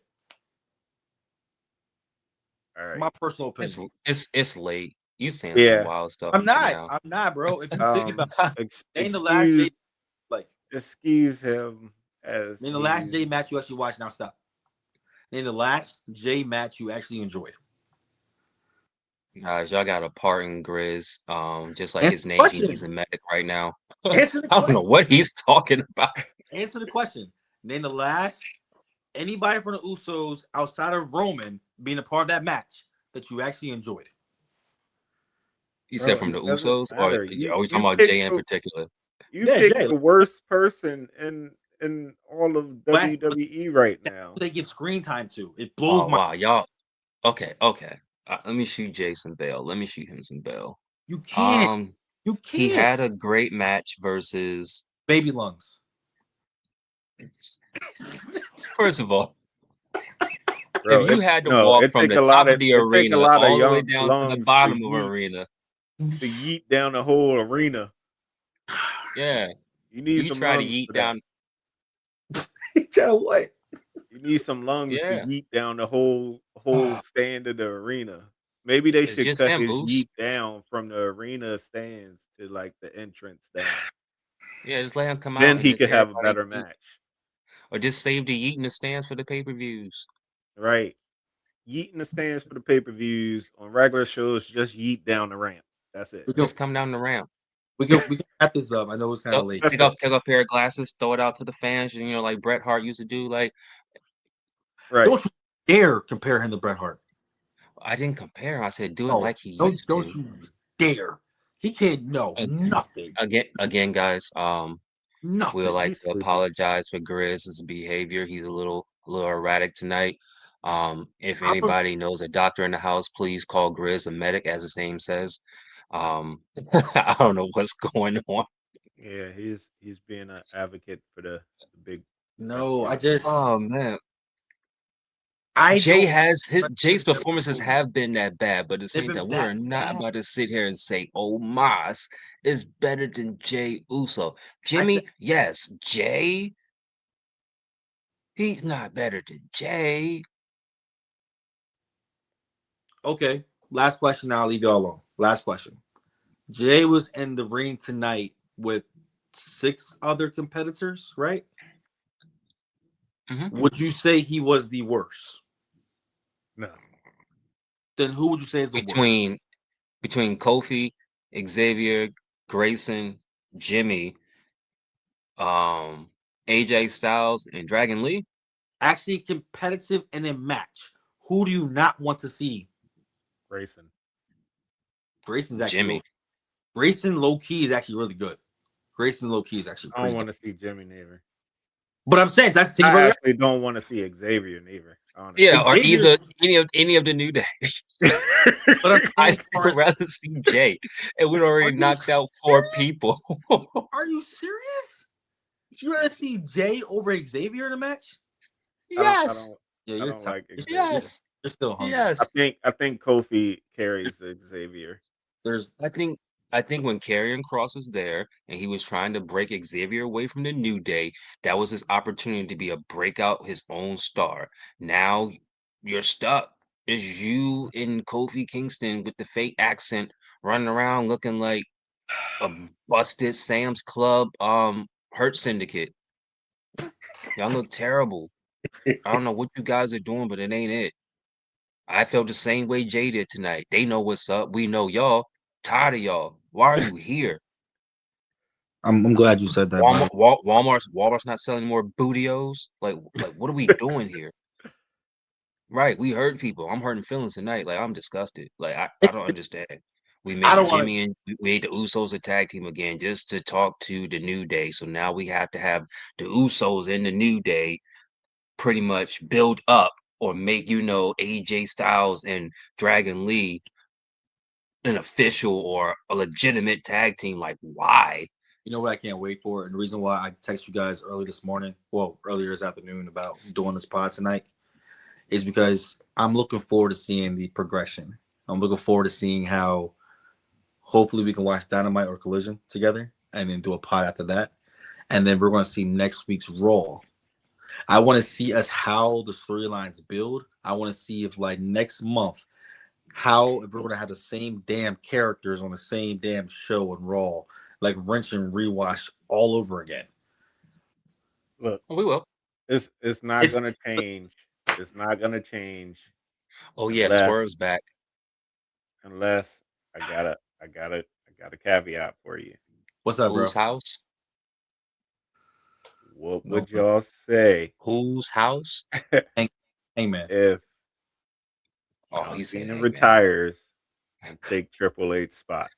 All right. My personal opinion. It's late. You saying Yeah. some wild stuff I'm not. now. I'm not, bro. If you think about name the last Jay, like excuse him as name the last he's- Jay match you actually watched. Now stop. Name the last Jay match you actually enjoyed. Guys, y'all got a part in Grizz. Just like Answer his the name, question. he's a medic right now. Answer the I don't know question. what he's talking about. Answer the question. Name the last anybody from the Usos outside of Roman being a part of that match that you actually enjoyed. You Bro, said from the it doesn't Usos, or matter. are we You talking about pick Jay in the- particular? You Yeah, pick Jay. the worst person in all of But- WWE right now. They give screen time to. It blows Oh my. wow, y'all. Okay. Let me shoot Jason Bell. Let me shoot him some Bell. You can't. You He can't. had a great match versus. Baby lungs. First of all, Bro, if you had to no, walk it from take the a lot top of of- the it take a arena lot of all the way young down to the lungs bottom to of yeet. arena, to yeet down the whole arena. yeah, You need you some try to lungs yeet for down. What? You need some lungs Yeah. to yeet down the whole stand of the arena. Maybe they It's should just cut him, his Moose. yeet down from the arena stands to like the entrance down. Yeah, just let him come out. Then and he just could have a everybody better yeet. match. Or just save the yeet in the stands for the pay-per-views. Right. Yeet in the stands for the pay-per-views. On regular shows, just yeet down the ramp. That's it. Just come down the ramp. We can wrap this up. I know it's kind of late. Take off a pair of glasses, throw it out to the fans, like Bret Hart used to do. Like, Right. Don't you dare compare him to Bret Hart. I didn't compare. I said do it No, like he don't used to. you dare. He can't know Okay. nothing. Again, guys. Nothing. We would like He's to stupid. apologize for Grizz's behavior. He's a little erratic tonight. If anybody knows a doctor in the house, please call Grizz a medic, as his name says. I don't know what's going on. Yeah, he's being an advocate for the big. No, I just Oh man, I Jay don't- has Jay's they're performances both- have been that bad, but at the They've same been time, we're that not bad. about to sit here and say, "Oh, Moss is better than Jay Uso." Jimmy, yes, Jay. He's not better than Jay. Okay. Last question. I'll leave y'all alone. Last question. Jay was in the ring tonight with 6 other competitors, right? Mhm. Would you say he was the worst? No. Then who would you say is the worst? Between Kofi, Xavier, Grayson, Jimmy, AJ Styles, and Dragon Lee. Actually competitive in a match. Who do you not want to see? Grayson. Grayson's actually Jimmy. Grayson low key is actually really good. Grayson low key is actually I don't pretty want good. to see Jimmy neither. But I'm saying that's I actually don't want to see Xavier neither. Honestly. Yeah, or Xavier- any of the New Day. But I'm I saying still rather see Jay, and we'd already you knocked out 4 people. Are you serious? You rather see Jay over Xavier in a match? Yes, Yeah, I you're don't tough. like You're- Xavier. yes, You're still hungry. yes. I think Kofi carries Xavier. There's I think when Karrion Kross was there and he was trying to break Xavier away from the New Day, that was his opportunity to be a breakout, his own star. Now you're stuck. It's you and Kofi Kingston with the fake accent running around looking like a busted Sam's Club Hurt Syndicate. Y'all look terrible. I don't know what you guys are doing, but it ain't it. I felt the same way Jay did tonight. They know what's up. We know y'all. Tired of y'all. Why are you here? I'm glad you said that. Walmart's not selling more bootios. Like what are we doing here? Right, we hurt people. I'm hurting feelings tonight. Like I'm disgusted. Like I don't understand. We I made don't want Jimmy and we made the Usos a tag team again just to talk to the New Day. So now we have to have the Usos and the New Day pretty much build up or make AJ Styles and Dragon Lee an official or a legitimate tag team. Like, why? You know what I can't wait for? And the reason why I text you guys earlier this afternoon about doing this pod tonight is because I'm looking forward to seeing the progression. I'm looking forward to seeing how hopefully we can watch Dynamite or Collision together and then do a pod after that. And then we're going to see next week's Raw. I want to see how the storylines build. I want to see if next month, if we're going to have the same damn characters on the same damn show on Raw, like rinse and rewash all over again. Look, We will. it's not gonna change. It's not gonna change. Oh yeah, unless, Swerve's back. Unless I got a caveat for you. What's up, bro? Whose house? What would y'all say Whose house? Hangman. if He said Cena Hangman. retires and take Triple H's spot?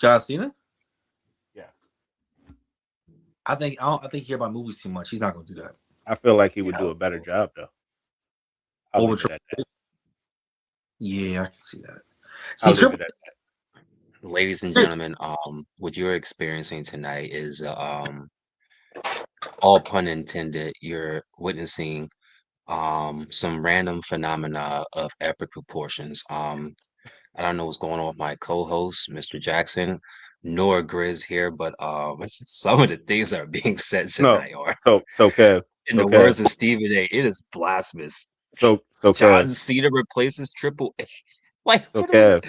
John Cena? Yeah. I think he hear about movies too much. He's not going to do that. I feel like he would do a better job though. I'll leave it at that. Yeah, I can see that. I'll leave it at that. Ladies and gentlemen, what you're experiencing tonight is all pun intended, you're witnessing some random phenomena of epic proportions. I don't know what's going on with my co-host, Mr. Jackson, nor Grizz here, but some of the things that are being said tonight are, So Kev, in the words of Stephen A, it is blasphemous. So John Kev, Cena replaces Triple H. Like, so Kev,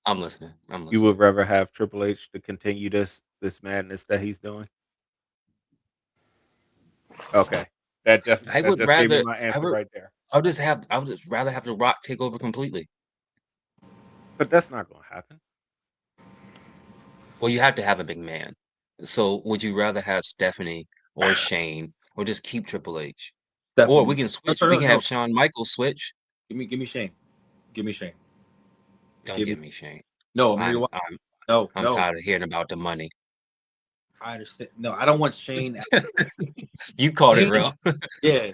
I'm listening. you would rather have Triple H to continue this madness that he's doing? Okay, that just gave me my answer right there. I would just rather have The Rock take over completely. But that's not going to happen. Well, you have to have a big man. So would you rather have Stephanie or Shane or just keep Triple H? Stephanie. Or we can switch. We can have Shawn Michaels switch. Give me Shane. Give me Shane. Don't give me Shane. No, I'm tired of hearing about the money. I understand. No, I don't want Shane. You called it real. Yeah.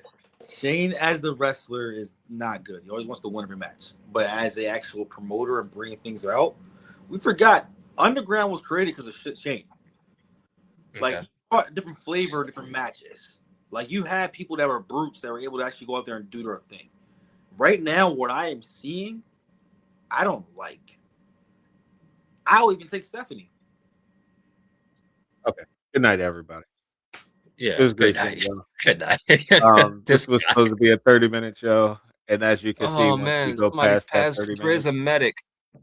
Shane as the wrestler is not good. He always wants to win every match. But as an actual promoter and bringing things out, we forgot Underground was created because of Shane. Like, he brought a different flavor, different matches. Like, you had people that were brutes that were able to actually go out there and do their thing. Right now, what I am seeing, I don't like. I'll even take Stephanie. Okay. Good night, everybody. Yeah. It was great. Good night. This was supposed to be a 30-minute show, and as you can see, once we go past that 30 minutes, a medic.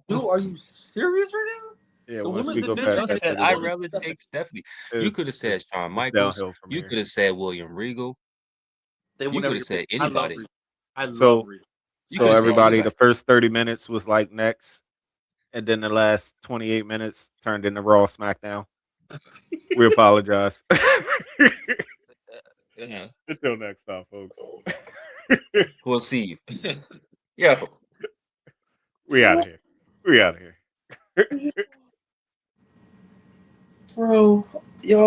Dude, are you serious right now? Yeah, the once we go division past that said 30 I'd minutes, rather take Stephanie. You could have said Shawn it's Michaels. downhill from You here. could have said William Regal. They You would could never have said I love anybody. Regal. I love So- Regal. You So could've said everybody, anybody. the first 30 minutes was like next, and then the last 28 minutes turned into Raw SmackDown. We apologize. Yeah. Until next time, folks. We'll see you. Yeah. We out of here. Bro, y'all.